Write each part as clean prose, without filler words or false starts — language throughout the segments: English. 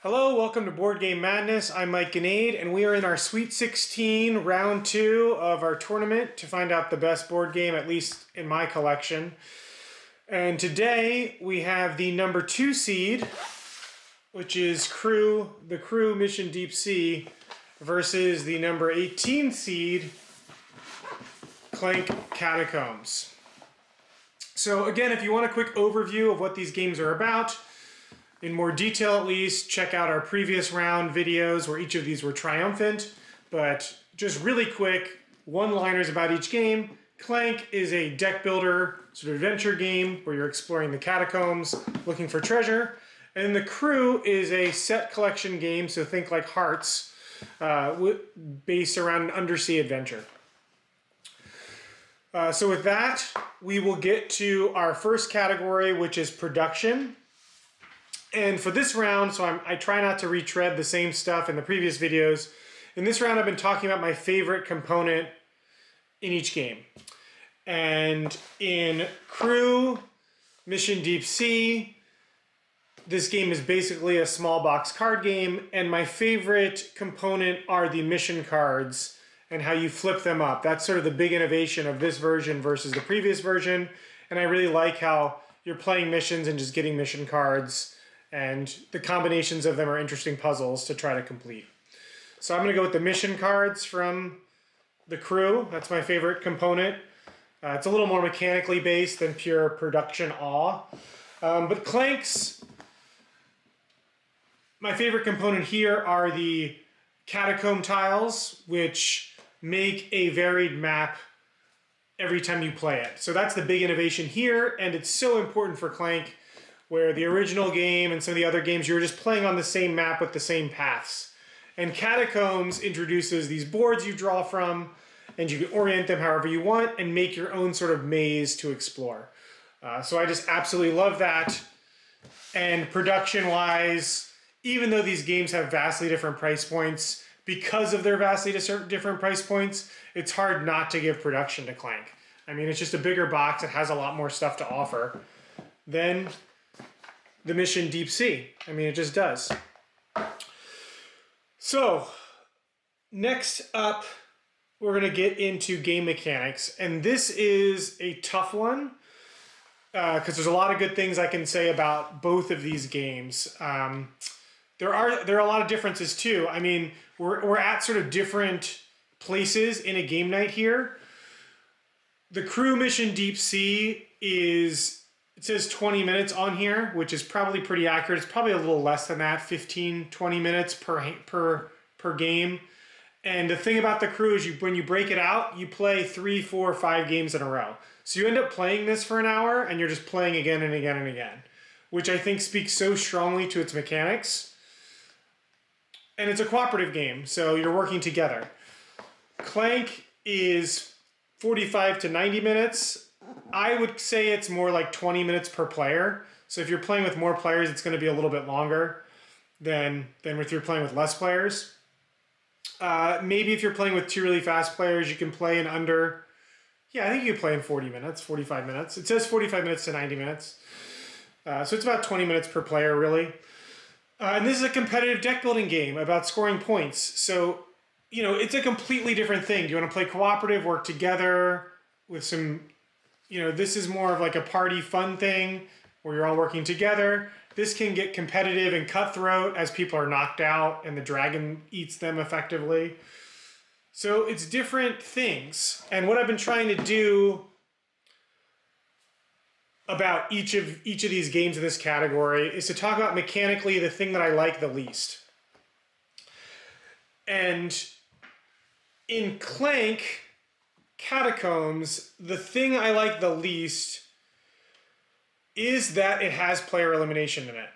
Hello, welcome to Board Game Madness. I'm Mike Ganade, and we are in our Sweet 16, round 2 of our tournament to find out the best board game, at least in my collection. And today we have the number 2 seed, which is the Crew Mission Deep Sea, versus the number 18 seed, Clank Catacombs. So again, if you want a quick overview of what these games are about, in more detail at least, check out our previous round videos where each of these were triumphant. But just really quick, one-liners about each game. Clank is a deck builder sort of adventure game where you're exploring the catacombs, looking for treasure. And the Crew is a set collection game, so think like Hearts, based around an undersea adventure. So with that, we will get to our first category, which is production. And for this round, I try not to retread the same stuff in the previous videos. In this round, I've been talking about my favorite component in each game. And in Crew Mission Deep Sea, this game is basically a small box card game, and my favorite component are the mission cards and how you flip them up. That's sort of the big innovation of this version versus the previous version. And I really like how you're playing missions and just getting mission cards, and the combinations of them are interesting puzzles to try to complete. So I'm going to go with the mission cards from the Crew. That's my favorite component. It's a little more mechanically based than pure production awe. But Clank's, my favorite component here are the catacomb tiles, which make a varied map every time you play it. So that's the big innovation here, and it's so important for Clank, where the original game and some of the other games, you were just playing on the same map with the same paths. And Catacombs introduces these boards you draw from, and you can orient them however you want and make your own sort of maze to explore. So I just absolutely love that. And production-wise, even though these games have vastly different price points, because of their vastly different price points, it's hard not to give production to Clank. I mean, it's just a bigger box. It has a lot more stuff to offer than the Mission Deep Sea. I mean, it just does. So, next up, we're going to get into game mechanics. And this is a tough one, because there's a lot of good things I can say about both of these games. There are a lot of differences too. I mean, we're at sort of different places in a game night here. The Crew Mission Deep Sea it says 20 minutes on here, which is probably pretty accurate. It's probably a little less than that, 15, 20 minutes per game. And the thing about the Crew is when you break it out, you play 3, 4, 5 games in a row. So you end up playing this for an hour, and you're just playing again and again and again, which I think speaks so strongly to its mechanics. And it's a cooperative game, so you're working together. Clank is 45 to 90 minutes. I would say it's more like 20 minutes per player. So if you're playing with more players, it's going to be a little bit longer than if you're playing with less players. Maybe if you're playing with 2 really fast players, you can play in under, I think you can play in 40 minutes, 45 minutes. It says 45 minutes to 90 minutes. So it's about 20 minutes per player, really. And this is a competitive deck building game about scoring points. So, it's a completely different thing. Do you want to play cooperative, work together with some, this is more of like a party fun thing where you're all working together. This can get competitive and cutthroat as people are knocked out and the dragon eats them effectively. So it's different things. And what I've been trying to do about each of these games in this category is to talk about mechanically the thing that I like the least. And in Clank Catacombs, the thing I like the least is that it has player elimination in it.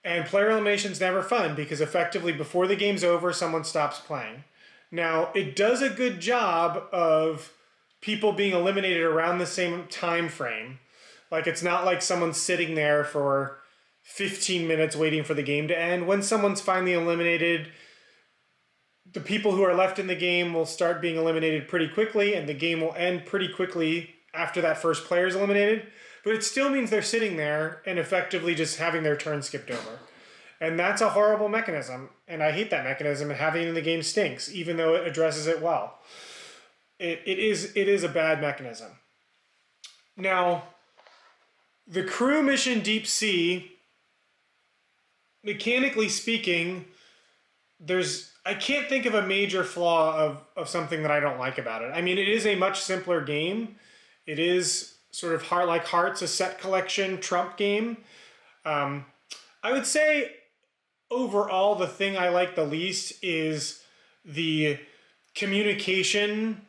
And player elimination is never fun because effectively before the game's over, someone stops playing. Now, it does a good job of people being eliminated around the same time frame. Like, it's not like someone's sitting there for 15 minutes waiting for the game to end. When someone's finally eliminated, the people who are left in the game will start being eliminated pretty quickly, and the game will end pretty quickly after that first player is eliminated. But it still means they're sitting there and effectively just having their turn skipped over. And that's a horrible mechanism. And I hate that mechanism, and having it in the game stinks, even though it addresses it well. It is a bad mechanism. Now, the crew mission Deep Sea, mechanically speaking, I can't think of a major flaw of something that I don't like about it. I mean, it is a much simpler game. It is sort of like Hearts, a set collection Trump game. I would say overall, the thing I like the least is the communication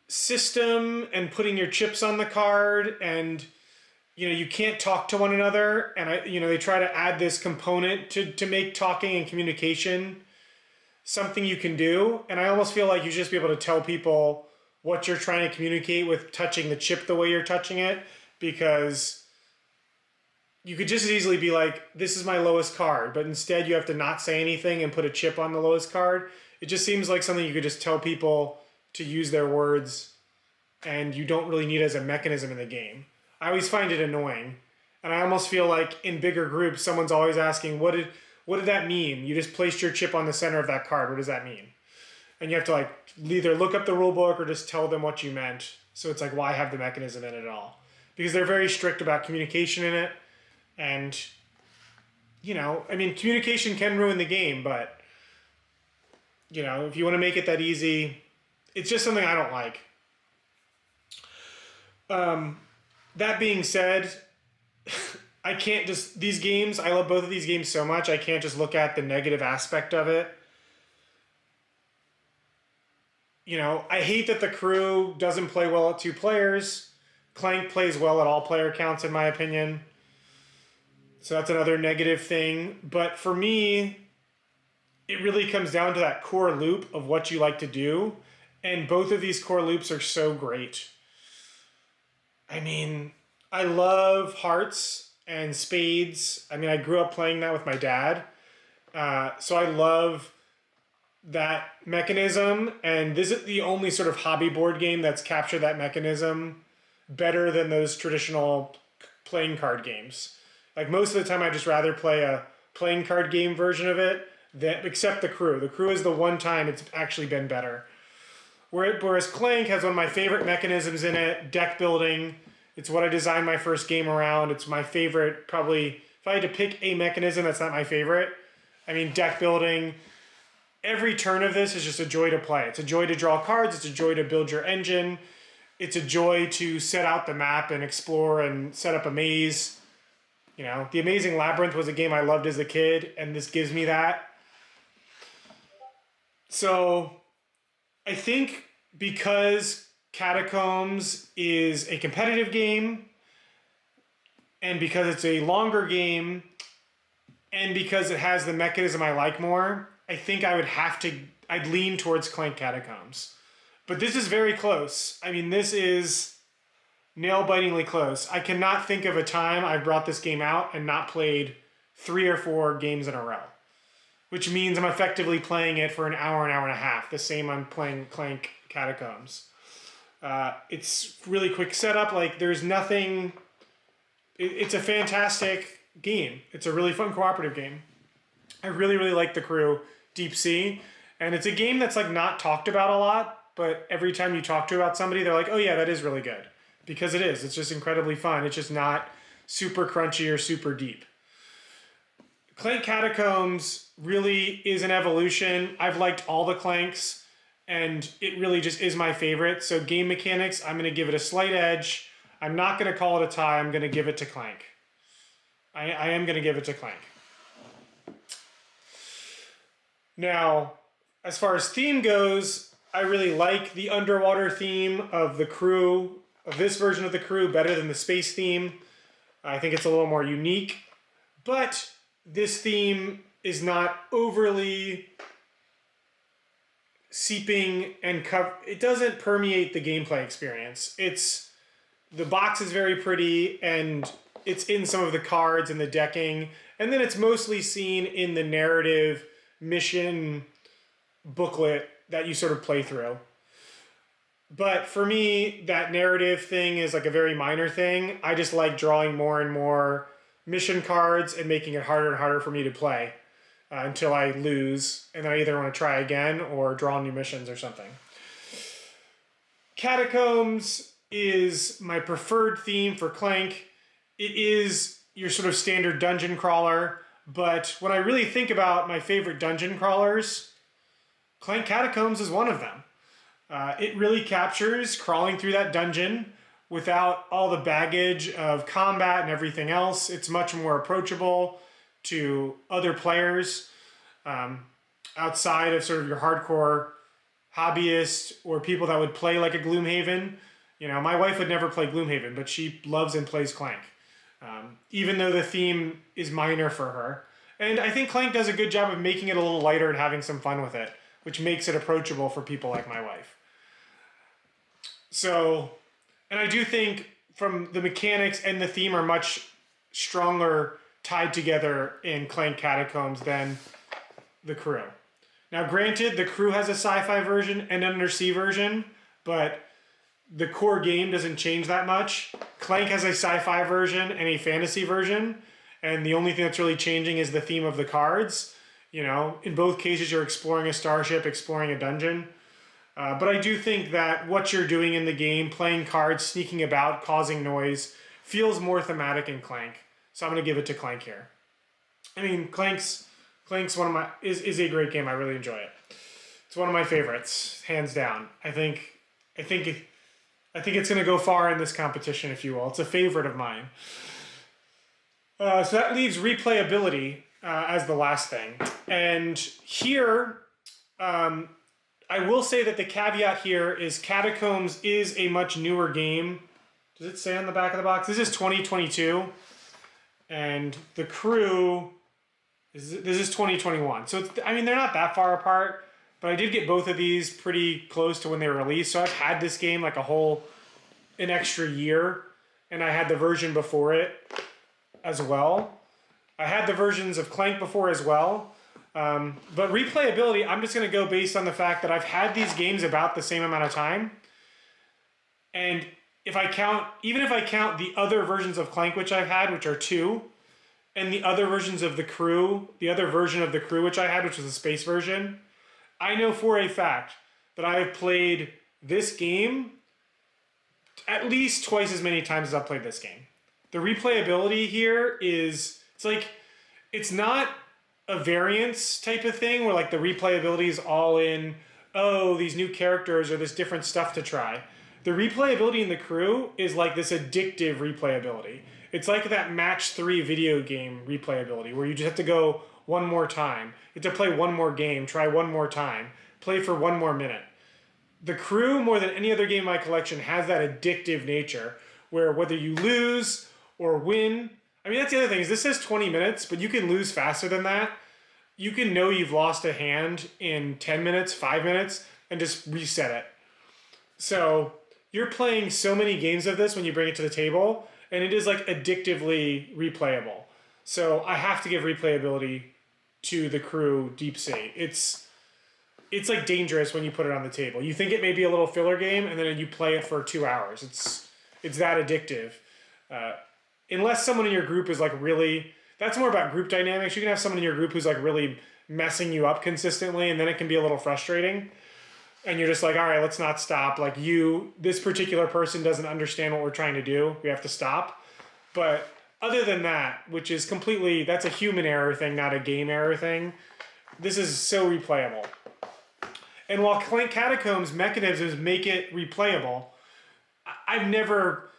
system and putting your chips on the card, and you can't talk to one another, and they try to add this component to make talking and communication something you can do, and I almost feel like you should just be able to tell people what you're trying to communicate with touching the chip the way you're touching it, because you could just as easily be like, this is my lowest card, but instead you have to not say anything and put a chip on the lowest card. It just seems like something you could just tell people to use their words, and you don't really need it as a mechanism in the game. I always find it annoying, and I almost feel like in bigger groups, someone's always asking, what did that mean? You just placed your chip on the center of that card. What does that mean? And you have to either look up the rule book or just tell them what you meant. So it's like, why have the mechanism in it at all? Because they're very strict about communication in it. And, communication can ruin the game, but, if you want to make it that easy, it's just something I don't like. That being said, I can't just, these games, I love both of these games so much, I can't just look at the negative aspect of it. I hate that the crew doesn't play well at 2 players. Clank plays well at all player counts, in my opinion. So that's another negative thing. But for me, it really comes down to that core loop of what you like to do. And both of these core loops are so great. I mean, I love hearts and spades. I mean, I grew up playing that with my dad. So I love that mechanism. And this is the only sort of hobby board game that's captured that mechanism better than those traditional playing card games. Like most of the time, I just rather play a playing card game version of it, except the crew. The crew is the one time it's actually been better. Whereas Clank has one of my favorite mechanisms in it, deck building. It's what I designed my first game around. It's my favorite, probably, if I had to pick a mechanism that's not my favorite. I mean, deck building. Every turn of this is just a joy to play. It's a joy to draw cards. It's a joy to build your engine. It's a joy to set out the map and explore and set up a maze. The Amazing Labyrinth was a game I loved as a kid, and this gives me that. So I think because Catacombs is a competitive game, and because it's a longer game, and because it has the mechanism I like more, I think I'd lean towards Clank Catacombs. But this is very close. I mean, this is nail-bitingly close. I cannot think of a time I've brought this game out and not played 3 or 4 games in a row, which means I'm effectively playing it for an hour and a half, the same I'm playing Clank Catacombs. It's really quick setup. There's nothing... It's a fantastic game. It's a really fun cooperative game. I really, really like the crew, Deep Sea. And it's a game that's not talked about a lot, but every time you talk to about somebody, they're like, oh yeah, that is really good. Because it is. It's just incredibly fun. It's just not super crunchy or super deep. Clank Catacombs really is an evolution. I've liked all the Clanks, and it really just is my favorite. So game mechanics, I'm going to give it a slight edge. I'm not going to call it a tie. I'm going to give it to Clank. I am going to give it to Clank. Now, as far as theme goes, I really like the underwater theme of the crew, of this version of the crew, better than the space theme. I think it's a little more unique, but this theme is not overly seeping and it doesn't permeate the gameplay experience. The box is very pretty, and it's in some of the cards and the decking, and then it's mostly seen in the narrative mission booklet that you sort of play through. But for me, that narrative thing is a very minor thing. I just like drawing more and more mission cards and making it harder and harder for me to play until I lose, and then I either want to try again or draw new missions or something. Catacombs is my preferred theme for Clank. It is your sort of standard dungeon crawler, but when I really think about my favorite dungeon crawlers, Clank Catacombs is one of them. It really captures crawling through that dungeon without all the baggage of combat and everything else. It's much more approachable to other players outside of sort of your hardcore hobbyists or people that would play like a Gloomhaven. You know, my wife would never play Gloomhaven, but she loves and plays Clank. Even though the theme is minor for her. And I think Clank does a good job of making it a little lighter and having some fun with it, which makes it approachable for people like my wife. So, and I do think from the mechanics and the theme are much stronger tied together in Clank Catacombs than the Crew. Now granted, the Crew has a sci-fi version and an undersea version, but the core game doesn't change that much. Clank has a sci-fi version and a fantasy version, and the only thing that's really changing is the theme of the cards. You know, in both cases you're exploring a starship, exploring a dungeon. But I do think that what you're doing in the game, playing cards, sneaking about, causing noise, feels more thematic in Clank. So I'm going to give it to Clank here. I mean, Clank's one of my is a great game. I really enjoy it. It's one of my favorites, hands down. I think it's going to go far in this competition, if you will. It's a favorite of mine. So that leaves replayability as the last thing. And here, I will say that the caveat here is Catacombs is a much newer game. Does it say on the back of the box? This is 2022. And the Crew, this is 2021. So, I mean, they're not that far apart. But I did get both of these pretty close to when they were released. So I've had this game like an extra year. And I had the version before it as well. I had the versions of Clank before as well. But replayability, I'm just going to go based on the fact that I've had these games about the same amount of time. And even if I count the other versions of Clank which I've had, which are 2, and the other versions of the Crew, the other version of the Crew which I had, which was the space version, I know for a fact that I have played this game at least twice as many times as I've played this game. The replayability here it's not a variance type of thing where like the replayability is all in, oh, these new characters or this different stuff to try. The replayability in the Crew is like this addictive replayability. It's like that match 3 video game replayability where you just have to go one more time. You have to play one more game, try one more time, play for one more minute. The Crew, more than any other game in my collection, has that addictive nature where whether you lose or win, I mean, that's the other thing is this says 20 minutes, but you can lose faster than that. You can know you've lost a hand in 10 minutes, 5 minutes, and just reset it. So you're playing so many games of this when you bring it to the table, and it is like addictively replayable. So I have to give replayability to the Crew Deep Sea. It's like dangerous when you put it on the table. You think it may be a little filler game, and then you play it for 2 hours. It's that addictive. Unless someone in your group is like really, that's more about group dynamics. You can have someone in your group who's like really messing you up consistently, and then it can be a little frustrating. And you're just like, all right, let's not stop. Like this particular person doesn't understand what we're trying to do. We have to stop. But other than that, which is completely, that's a human error thing, not a game error thing. This is so replayable. And while Clank Catacombs mechanisms make it replayable, I've never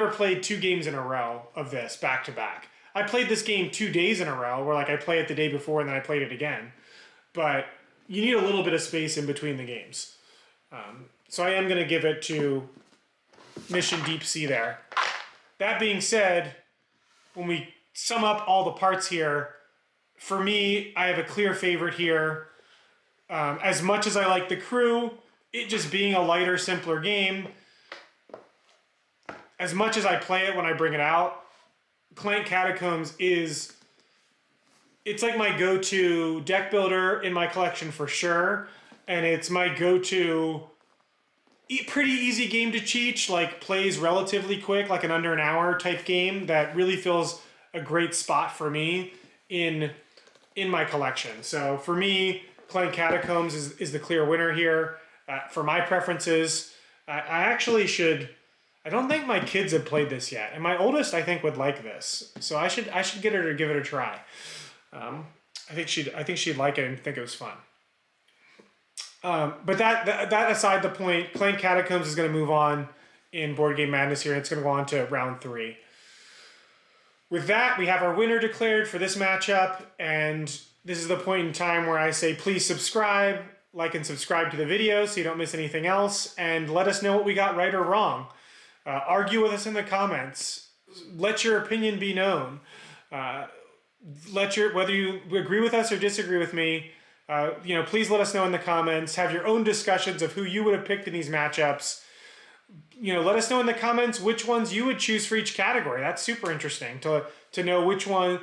played 2 games in a row of this back to back. I played this game 2 days in a row where like I play it the day before and then I played it again. But you need a little bit of space in between the games. So I am going to give it to Mission Deep Sea there. That being said, when we sum up all the parts here, for me, I have a clear favorite here. As much as I like the Crew, it just being a lighter, simpler game, as much as I play it when I bring it out, Clank Catacombs it's like my go-to deck builder in my collection for sure. And it's my go-to pretty easy game to teach, like plays relatively quick, like an under an hour type game that really feels a great spot for me in my collection. So for me, Clank Catacombs is the clear winner here. For my preferences, I actually should. I don't think my kids have played this yet, and my oldest I think would like this. So I should get her to give it a try. I think she'd like it and think it was fun. But that aside the point, Clank Catacombs is going to move on in Board Game Madness here. It's going to go on to round 3. With that, we have our winner declared for this matchup, and this is the point in time where I say please subscribe, like and subscribe to the video so you don't miss anything else, and let us know what we got right or wrong. Argue with us in the comments. Let your opinion be known. Whether you agree with us or disagree with me, please let us know in the comments. Have your own discussions of who you would have picked in these matchups. Let us know in the comments which ones you would choose for each category. That's super interesting to know which one,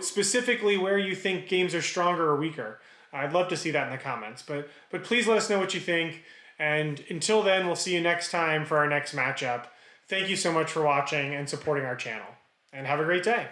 specifically where you think games are stronger or weaker. I'd love to see that in the comments, but please let us know what you think. And until then, we'll see you next time for our next matchup. Thank you so much for watching and supporting our channel, and have a great day.